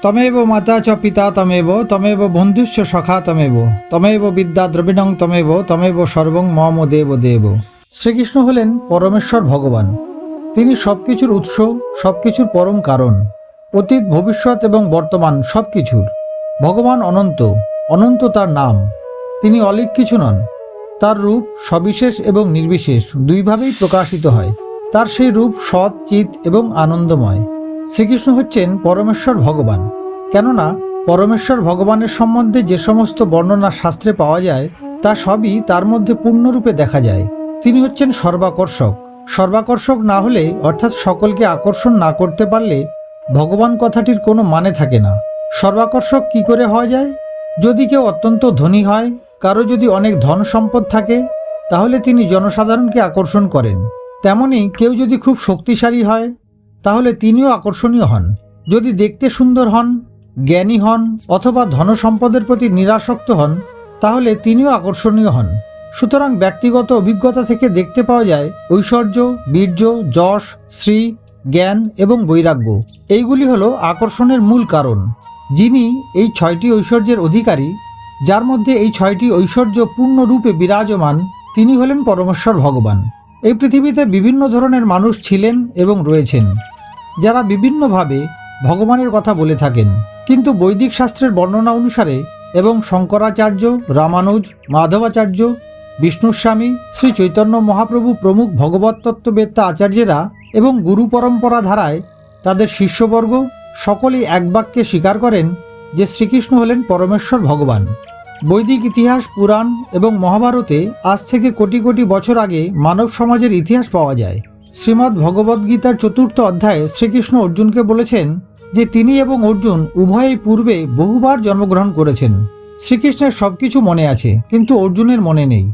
তমেব মাতা চ পিতা তমেব তমেব বন্ধুস্য সখা তমেব তমেব বিদ্যা দ্রবিণং তমেব তমেব সর্বং মম দেব দেব। শ্রীকৃষ্ণ হলেন পরমেশ্বর ভগবান। তিনি সবকিছুর উৎস, সবকিছুর পরম কারণ, অতীত ভবিষ্যৎ এবং বর্তমান সবকিছুর। ভগবান অনন্ত, অনন্ত তার নাম। তিনি অলীক কিছু নন। তার রূপ সবিশেষ এবং নির্বিশেষ দুইভাবেই প্রকাশিত হয়। তার সেই রূপ সৎ, চিৎ এবং আনন্দময়। শ্রীকৃষ্ণ হচ্ছেন পরমেশ্বর ভগবান। কেননা পরমেশ্বর ভগবানের সম্বন্ধে যে সমস্ত বর্ণনা শাস্ত্রে পাওয়া যায় তা সবই তার মধ্যে পূর্ণরূপে দেখা যায়। তিনি হচ্ছেন সর্বাকর্ষক। সর্বাকর্ষক না হলে, অর্থাৎ সকলকে আকর্ষণ না করতে পারলে ভগবান কথাটির কোনো মানে থাকে না। সর্বাকর্ষক কি করে হওয়া যায়? যদি কেউ অত্যন্ত ধনী হয়, কারো যদি অনেক ধন সম্পদ থাকে, তাহলে তিনি জনসাধারণকে আকর্ষণ করেন। তেমনি কেউ যদি খুব শক্তিশালী হয়, তাহলে তিনিও আকর্ষণীয় হন। যদি দেখতে সুন্দর হন, জ্ঞানী হন অথবা ধনসম্পদের প্রতি নিরাসক্ত হন, তাহলে তিনিও আকর্ষণীয় হন। সুতরাং ব্যক্তিগত অভিজ্ঞতা থেকে দেখতে পাওয়া যায় ঐশ্বর্য, বীর্য, যশ, শ্রী, জ্ঞান এবং বৈরাগ্য এইগুলি হলো আকর্ষণের মূল কারণ। যিনি এই 6টি ঐশ্বর্যের অধিকারী, যার মধ্যে এই 6টি ঐশ্বর্য পূর্ণরূপে বিরাজমান, তিনি হলেন পরমেশ্বর ভগবান। এই পৃথিবীতে বিভিন্ন ধরনের মানুষ ছিলেন এবং রয়েছেন, যারা বিভিন্নভাবে ভগবানের কথা বলে থাকেন। কিন্তু বৈদিক শাস্ত্রের বর্ণনা অনুসারে এবং শঙ্করাচার্য, রামানুজ, মাধবাচার্য, বিষ্ণুস্বামী, শ্রী চৈতন্য মহাপ্রভু প্রমুখ ভগবত তত্ত্ববেত্তা আচার্যেরা এবং গুরু পরম্পরা ধারায় তাদের শিষ্যবর্গ সকলেই এক বাক্যে স্বীকার করেন যে শ্রীকৃষ্ণ হলেন পরমেশ্বর ভগবান। বৈদিক ইতিহাস, পুরাণ এবং মহাভারতে আজ থেকে কোটি কোটি বছর আগে মানব সমাজের ইতিহাস পাওয়া যায়। শ্রীমদ্ ভগবদ্গীতার 4র্থ অধ্যায়ে শ্রীকৃষ্ণ অর্জুনকে বলেছেন যে তিনি এবং অর্জুন উভয়েই পূর্বে বহুবার জন্মগ্রহণ করেছেন। শ্রীকৃষ্ণের সবকিছু মনে আছে, কিন্তু অর্জুনের মনে নেই।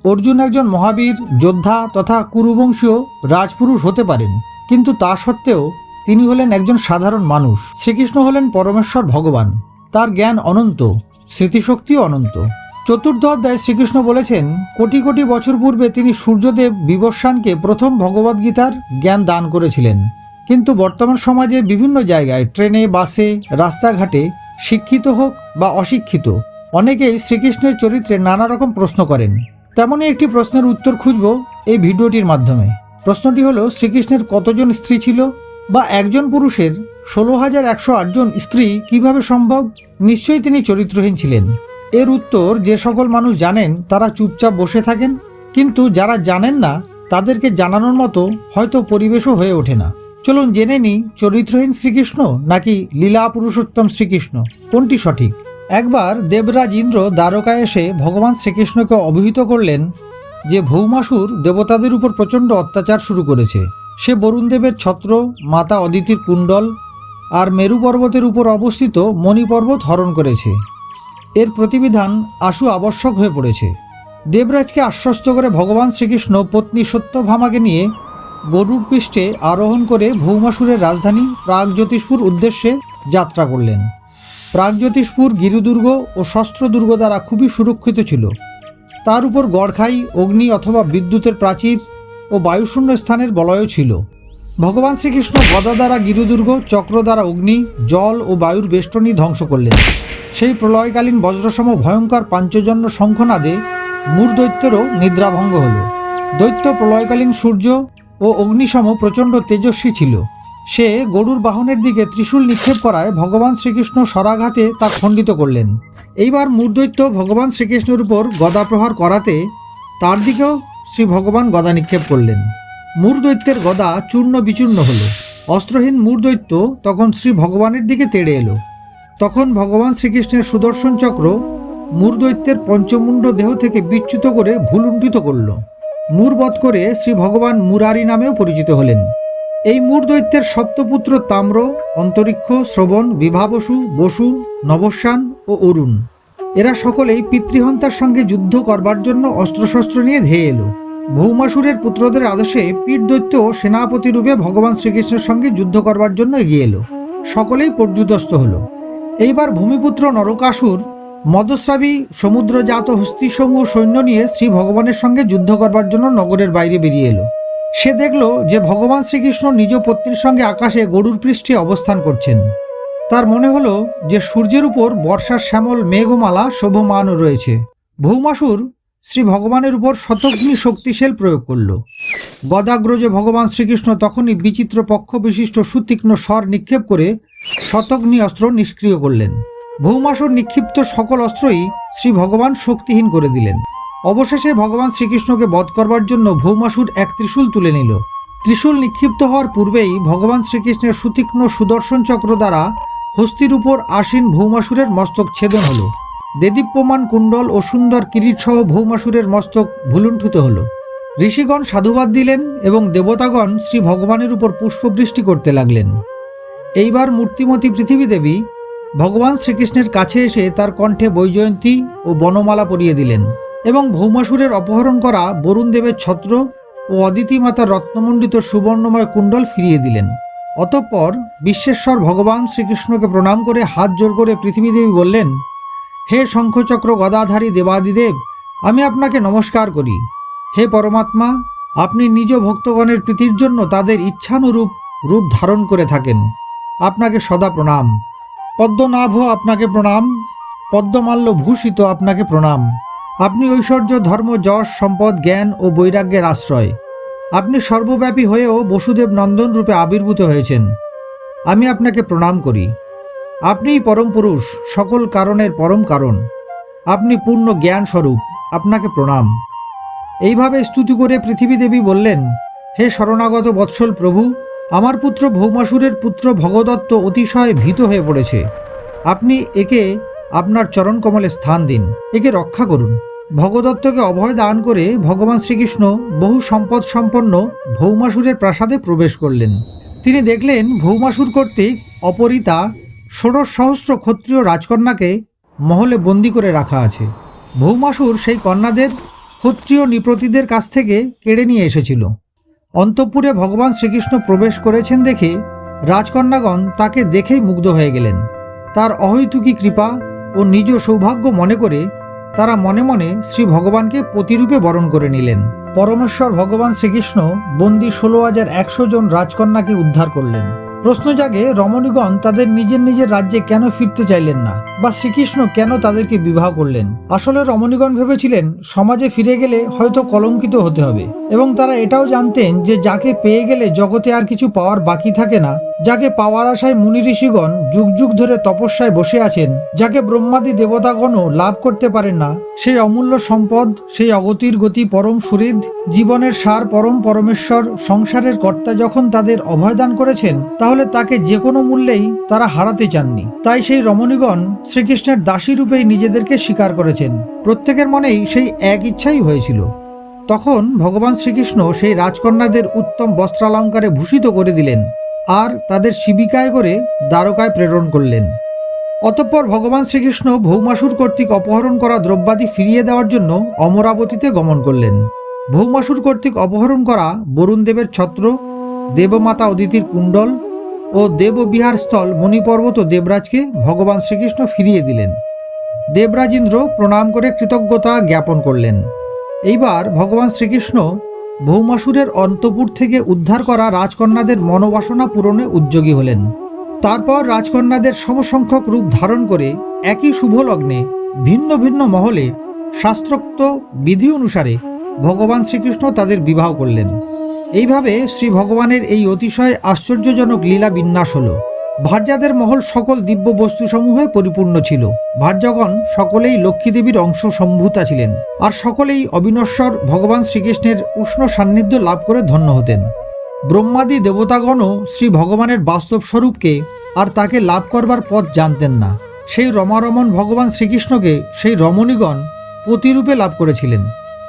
অর্জুন একজন মহাবীর, যোদ্ধা তথা কুরুবংশীয় রাজপুরুষ হতে পারেন, কিন্তু তা সত্ত্বেও তিনি হলেন একজন সাধারণ মানুষ। শ্রীকৃষ্ণ হলেন পরমেশ্বর ভগবান। তার জ্ঞান অনন্ত, স্মৃতিশক্তিও অনন্ত। 4র্থ অধ্যায়ে শ্রীকৃষ্ণ বলেছেন কোটি কোটি বছর পূর্বে তিনি সূর্যদেব বিবস্বানকে প্রথম ভগবদ্গীতার জ্ঞান দান করেছিলেন। কিন্তু বর্তমান সমাজে বিভিন্ন জায়গায়, ট্রেনে, বাসে, রাস্তাঘাটে, শিক্ষিত হোক বা অশিক্ষিত, অনেকেই শ্রীকৃষ্ণের চরিত্রে নানা রকম প্রশ্ন করেন। তেমনই একটি প্রশ্নের উত্তর খুঁজব এই ভিডিওটির মাধ্যমে। প্রশ্নটি হলো, শ্রীকৃষ্ণের কতজন স্ত্রী ছিল? বা একজন পুরুষের 16,108 জন স্ত্রী কিভাবে সম্ভব? নিশ্চয়ই তিনি চরিত্রহীন ছিলেন। এর উত্তর যে সকল মানুষ জানেন তারা চুপচাপ বসে থাকেন, কিন্তু যারা জানেন না তাদেরকে জানানোর মতো হয়তো পরিবেশও হয়ে ওঠে না। চলুন জেনে নিই, চরিত্রহীন শ্রীকৃষ্ণ নাকি লীলা পুরুষোত্তম শ্রীকৃষ্ণ, কোনটি সঠিক? একবার দেবরাজ ইন্দ্র দ্বারকায় এসে ভগবান শ্রীকৃষ্ণকে অবহিত করলেন যে ভৌমাসুর দেবতাদের উপর প্রচণ্ড অত্যাচার শুরু করেছে। সে বরুণদেবের ছত্র, মাতা অদিতির কুণ্ডল আর মেরু পর্বতের উপর অবস্থিত মণি পর্বত হরণ করেছে। এর প্রতিবিধান আশু আবশ্যক হয়ে পড়েছে। দেবরাজকে আশ্বস্ত করে ভগবান শ্রীকৃষ্ণ পত্নী সত্যভামাকে নিয়ে গরুড় পৃষ্ঠে আরোহণ করে ভৌমাসুরের রাজধানী প্রাগজ্যোতিষপুর উদ্দেশ্যে যাত্রা করলেন। প্রাগজ্যোতিষপুর গিরিদুর্গ ও শস্ত্রদুর্গ দ্বারা খুবই সুরক্ষিত ছিল। তার উপর গড়খাই, অগ্নি অথবা বিদ্যুতের প্রাচীর ও বায়ুশূন্য স্থানের বলয়ও ছিল। ভগবান শ্রীকৃষ্ণ গদা দ্বারা গিরিদুর্গ, চক্র দ্বারা অগ্নি, জল ও বায়ুর বেষ্টনী ধ্বংস করলেন। সেই প্রলয়কালীন বজ্রসম ভয়ঙ্কর পাঞ্চজন্য শঙ্খনাদে মূর্দৈত্যেরও নিদ্রাভঙ্গ হল। দৈত্য প্রলয়কালীন সূর্য ও অগ্নিসম প্রচণ্ড তেজস্বী ছিল। সে গরুর বাহনের দিকে ত্রিশূল নিক্ষেপ করায় ভগবান শ্রীকৃষ্ণ স্বরাঘাতে তা খণ্ডিত করলেন। এইবার মূর্দৈত্য ভগবান শ্রীকৃষ্ণের উপর গদা প্রহার করাতে তার দিকেও শ্রী ভগবান গদা নিক্ষেপ করলেন। মূর্দৈত্যের গদা চূর্ণ বিচূর্ণ হল। অস্ত্রহীন মূর্দৈত্য তখন শ্রী ভগবানের দিকে তেড়ে এলো। তখন ভগবান শ্রীকৃষ্ণের সুদর্শন চক্র মূর্দৈত্যের পঞ্চমুণ্ড দেহ থেকে বিচ্যুত করে ভুলুণ্ঠিত করল। মূরবধ করে শ্রী ভগবান মুরারি নামেও পরিচিত হলেন। এই মূর্দৈত্যের সপ্তপুত্র তাম্র, অন্তরিক্ষ, শ্রবণ, বিভাবসু, বসু, নবস্যান ও অরুণ, এরা সকলেই পিতৃহন্তার সঙ্গে যুদ্ধ করবার জন্য অস্ত্রশস্ত্র নিয়ে ধেয়ে এলো। ভৌমাসুরের পুত্রদের আদেশে পীঠদৈত্য সেনাপতি রূপে ভগবান শ্রীকৃষ্ণের সঙ্গে যুদ্ধ করবার জন্য এগিয়ে এলো। সকলেই পর্যুদস্ত হলো। এইবার ভূমিপুত্র নরকাসুর মদস্রাবী সমুদ্রজাত হস্তিসমূহ সৈন্য নিয়ে শ্রী ভগবানের সঙ্গে যুদ্ধ করবার জন্য নগরের বাইরে বেরিয়ে এলো। সে দেখল যে ভগবান শ্রীকৃষ্ণ নিজ পত্নীর সঙ্গে আকাশে গরুর পৃষ্ঠে অবস্থান করছেন। তার মনে হলো যে সূর্যের উপর বর্ষার শ্যামল মেঘমালা শোভমান রয়েছে। ভৌমাসুর শ্রী ভগবানের উপর শতগ্নি শক্তিশাল প্রয়োগ করল। গদাগ্রজ ভগবান শ্রীকৃষ্ণ তখনই বিচিত্র পক্ষ বিশিষ্ট সুতীক্ষ্ণ স্বর নিক্ষেপ করে শতগ্নি অস্ত্র নিষ্ক্রিয় করলেন। ভৌমাসুর নিক্ষিপ্ত সকল অস্ত্রই শ্রী ভগবান শক্তিহীন করে দিলেন। অবশেষে ভগবান শ্রীকৃষ্ণকে বধ করবার জন্য ভৌমাসুর এক ত্রিশূল তুলে নিল। ত্রিশূল নিক্ষিপ্ত হওয়ার পূর্বেই ভগবান শ্রীকৃষ্ণের সুতীক্ষ্ণ সুদর্শন চক্র দ্বারা হস্তির উপর আসীন ভৌমাসুরের মস্তক ছেদন হল। দেদীপ্যমান কুণ্ডল ও সুন্দর কিরীট সহ ভৌমাসুরের মস্তক ভুলুণ্ঠিত হল। ঋষিগণ সাধুবাদ দিলেন এবং দেবতাগণ শ্রী ভগবানের উপর পুষ্পবৃষ্টি করতে লাগলেন। এইবার মূর্তিমতী পৃথিবী দেবী ভগবান শ্রীকৃষ্ণের কাছে এসে তার কণ্ঠে বৈজয়ন্তী ও বনমালা পরিয়ে দিলেন এবং ভৌমাসুরের অপহরণ করা বরুণ দেবের ছত্র ও অদিতি মাতার রত্নমণ্ডিত সুবর্ণময় কুণ্ডল ফিরিয়ে দিলেন। অতঃপর বিশ্বেশ্বর ভগবান শ্রীকৃষ্ণকে প্রণাম করে হাত জোর করে পৃথিবী দেবী বললেন, হে শঙ্খচক্র গদাধারী দেবাদিদেব, আমি আপনাকে নমস্কার করি। হে পরমাত্মা, আপনি নিজ ভক্তগণের প্রীতির জন্য তাদের ইচ্ছানুরূপ রূপ ধারণ করে থাকেন। আপনাকে সদা প্রণাম। পদ্মনাভ আপনাকে প্রণাম। পদ্মমাল্য ভূষিত আপনাকে প্রণাম। আপনি ঐশ্বর্য, ধর্ম, যশ, সম্পদ, জ্ঞান ও বৈরাগ্যের আশ্রয়। আপনি সর্বব্যাপী হয়েও বসুদেব নন্দন রূপে আবির্ভূত হয়েছেন। আমি আপনাকে প্রণাম করি। আপনিই পরম পুরুষ, সকল কারণের পরম কারণ। আপনি পূর্ণ জ্ঞান স্বরূপ, আপনাকে প্রণাম। এইভাবে স্তুতি করে পৃথিবী দেবী বললেন, হে শরণাগত বৎসল প্রভু, আমার পুত্র ভৌমাসুরের পুত্র ভগদত্ত অতিশয় ভীত হয়ে পড়েছে। আপনি একে আপনার চরণ কমলে স্থান দিন, একে রক্ষা করুন। ভগদত্তকে অভয় দান করে ভগবান শ্রীকৃষ্ণ বহু সম্পদ সম্পন্ন ভৌমাসুরের প্রাসাদে প্রবেশ করলেন। তিনি দেখলেন ভৌমাসুর কর্তৃক অপহৃতা ১৬ সহস্র ক্ষত্রিয় রাজকন্যাকে মহলে বন্দী করে রাখা আছে। ভৌমাসুর সেই কন্যাদের ক্ষত্রিয় নৃপতিদের কাছ থেকে কেড়ে নিয়ে এসেছিল। অন্তঃপুরে ভগবান শ্রীকৃষ্ণ প্রবেশ করেছেন দেখে রাজকন্যাগণ তাকে দেখেই মুগ্ধ হয়ে গেলেন। তার অহৈতুকী কৃপা ও নিজ সৌভাগ্য মনে করে তারা মনে মনে শ্রী ভগবানকে পতিরূপে বরণ করে নিলেন। পরমেশ্বর ভগবান শ্রীকৃষ্ণ বন্দী ১৬,১০০ জন রাজকন্যাকে উদ্ধার করলেন। প্রশ্ন জাগে, রমণীগণ তাদের নিজের নিজের রাজ্যে কেন ফিরতে চাইলেন না, বা শ্রীকৃষ্ণ কেন তাদেরকে বিবাহ করলেন? আসলে রমণীগণ ভেবেছিলেন সমাজে ফিরে গেলে হয়তো কলঙ্কিত হতে হবে, এবং তারা এটাও জানতেন যে যাকে পেয়ে গেলে জগতে আর কিছু পাওয়ার বাকি থাকে না, যাকে পাওয়ার আশায় মুনি ঋষিগণ যুগ যুগ ধরে তপস্যায় বসে আছেন, যাকে ব্রহ্মাদি দেবতাগণও লাভ করতে পারেন না, সেই অমূল্য সম্পদ, সেই অগতির গতি পরম সুহৃদ, জীবনের সার পরম পরমেশ্বর, সংসারের কর্তা যখন তাদের অভয়দান করেছেন, তাহলে তাকে যে কোনো মূল্যেই তারা হারাতে চাননি। তাই সেই রমণীগণ শ্রীকৃষ্ণের দাসী রূপেই নিজেদেরকে স্বীকার করেছেন। প্রত্যেকের মনেই সেই এক ইচ্ছাই হয়েছিল। তখন ভগবান শ্রীকৃষ্ণ সেই রাজকন্যাদের উত্তম বস্ত্রালঙ্কারে ভূষিত করে দিলেন আর তাদের শিবিকায় করে দ্বারকায় প্রেরণ করলেন। অতঃপর ভগবান শ্রীকৃষ্ণ ভৌমাসুর কর্তৃক অপহরণ করা দ্রব্যাদি ফিরিয়ে দেওয়ার জন্য অমরাবতীতে গমন করলেন। ভৌমাসুর কর্তৃক অপহরণ করা বরুণ দেবের ছত্র, দেবমাতা অদিতির কুণ্ডল ও দেববিহার স্থল মণিপর্বত দেবরাজকে ভগবান শ্রীকৃষ্ণ ফিরিয়ে দিলেন। দেবরাজ ইন্দ্র প্রণাম করে কৃতজ্ঞতা জ্ঞাপন করলেন। এইবার ভগবান শ্রীকৃষ্ণ ভৌমাসুরের অন্তঃপুর থেকে উদ্ধার করা রাজকন্যাদের মনোবাসনা পূরণে উদ্যোগী হলেন। তারপর রাজকন্যাদের সমসংখ্যক রূপ ধারণ করে একই শুভ লগ্নে ভিন্ন ভিন্ন মহলে শাস্ত্রোক্ত বিধি অনুসারে ভগবান শ্রীকৃষ্ণ তাদের বিবাহ করলেন। এইভাবে শ্রী ভগবানের এই অতিশয় আশ্চর্যজনক লীলা বিন্যাস হল। ভার্যাদের মহল সকল দিব্য বস্তুসমূহে পরিপূর্ণ ছিল। ভার্যগণ সকলেই লক্ষ্মী দেবীর অংশ সম্ভূতা ছিলেন, আর সকলেই অবিনশ্বর ভগবান শ্রীকৃষ্ণের উষ্ণ সান্নিধ্য লাভ করে ধন্য হতেন। ব্রহ্মাদি দেবতাগণও শ্রী ভগবানের বাস্তব স্বরূপকে আর তাকে লাভ করবার পথ জানতেন না। সেই রমারমণ ভগবান শ্রীকৃষ্ণকে সেই রমণীগণ পতিরূপে লাভ করেছিলেন।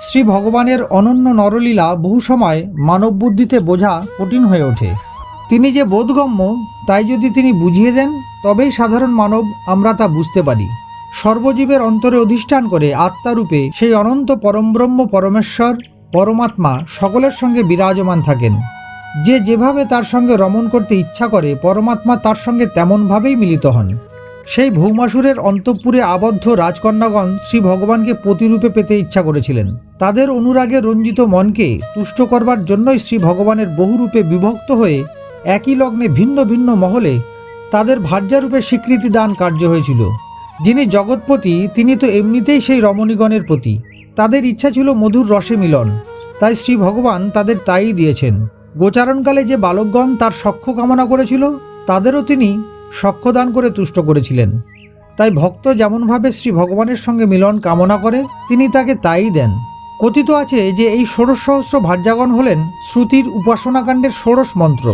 শ্রী ভগবানের অনন্য নরলীলা বহু সময় মানব বুদ্ধিতে বোঝা কঠিন হয়ে ওঠে। তিনি যে বোধগম্য তাই যদি তিনি বুঝিয়ে দেন, তবেই সাধারণ মানব আমরা তা বুঝতে পারি। সর্বজীবের অন্তরে অধিষ্ঠান করে আত্মারূপে সেই অনন্ত পরমব্রহ্ম পরমেশ্বর পরমাত্মা সকলের সঙ্গে বিরাজমান থাকেন। যে যেভাবে তার সঙ্গে রমণ করতে ইচ্ছা করে, পরমাত্মা তার সঙ্গে তেমনভাবেই মিলিত হন। সেই ভৌমাসুরের অন্তঃপুরে আবদ্ধ রাজকন্যাগণ শ্রী ভগবানকে পতিরূপে পেতে ইচ্ছা করেছিলেন। তাদের অনুরাগে রঞ্জিত মনকে তুষ্ট করবার জন্যই শ্রী ভগবানের বহুরূপে বিভক্ত হয়ে একই লগ্নে ভিন্ন ভিন্ন মহলে তাদের ভার্যারূপে স্বীকৃতি দান কার্য হয়েছিল। যিনি জগৎপতি তিনি তো এমনিতেই সেই রমণীগণের প্রতি। তাদের ইচ্ছা ছিল মধুর রসে মিলন, তাই শ্রী ভগবান তাদের তাই দিয়েছেন। গোচারণকালে যে বালকগণ তার সখ্য কামনা করেছিল তাদেরও তিনি সখ্য দান করে তুষ্ট করেছিলেন। তাই ভক্ত যেমনভাবে শ্রী ভগবানের সঙ্গে মিলন কামনা করে তিনি তাকে তাই দেন। কথিত আছে যে এই ১৬ সহস্র ভার্যাগণ হলেন শ্রুতির উপাসনাকাণ্ডের ১৬ মন্ত্র।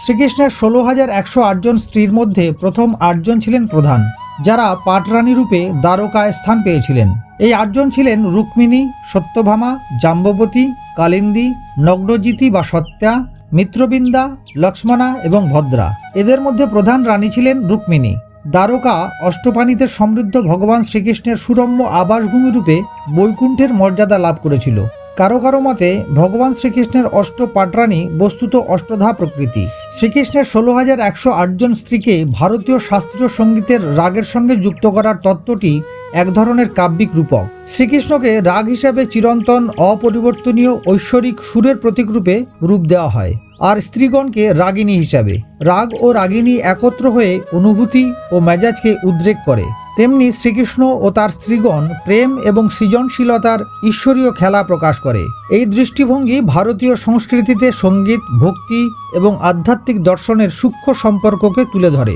শ্রীকৃষ্ণের ১৬,১০৮ জন স্ত্রীর মধ্যে প্রথম ৮ জন ছিলেন প্রধান, যারা পাটরানী রূপে দ্বারকায় স্থান পেয়েছিলেন। এই ৮ জন ছিলেন রুক্মিণী, সত্যভামা, জাম্ববতী, কালিন্দী, নগ্নজিতি বা সত্যা, মিত্রবিন্দা, লক্ষ্মণা এবং ভদ্রা। এদের মধ্যে প্রধান রানী ছিলেন রুক্মিণী। দ্বারকা অষ্টপাণিতে সমৃদ্ধ ভগবান শ্রীকৃষ্ণের সুরম্য আবাসভূমি রূপে বৈকুণ্ঠের মর্যাদা লাভ করেছিল। কারো কারো মতে ভগবান শ্রীকৃষ্ণের অষ্ট পাটরানী বস্তুত অষ্টধা প্রকৃতি। শ্রীকৃষ্ণের ১৬,১০৮ জন স্ত্রীকে ভারতীয় শাস্ত্রীয় সঙ্গীতের রাগের সঙ্গে যুক্ত করার তত্ত্বটি এক ধরনের কাব্যিক রূপক। শ্রীকৃষ্ণকে রাগ হিসাবে চিরন্তন অপরিবর্তনীয় ঐশ্বরিক সুরের প্রতীক রূপে রূপ দেওয়া হয়, আর স্ত্রীগণকে রাগিনী হিসাবে। রাগ ও রাগিনী একত্র হয়ে অনুভূতি ও মেজাজকে উদ্রেক করে, তেমনি শ্রীকৃষ্ণ ও তার স্ত্রীগণ প্রেম এবং সৃজনশীলতার ঈশ্বরীয় খেলা প্রকাশ করে। এই দৃষ্টিভঙ্গি ভারতীয় সংস্কৃতিতে সঙ্গীত, ভক্তি এবং আধ্যাত্মিক দর্শনের সূক্ষ্ম সম্পর্ককে তুলে ধরে।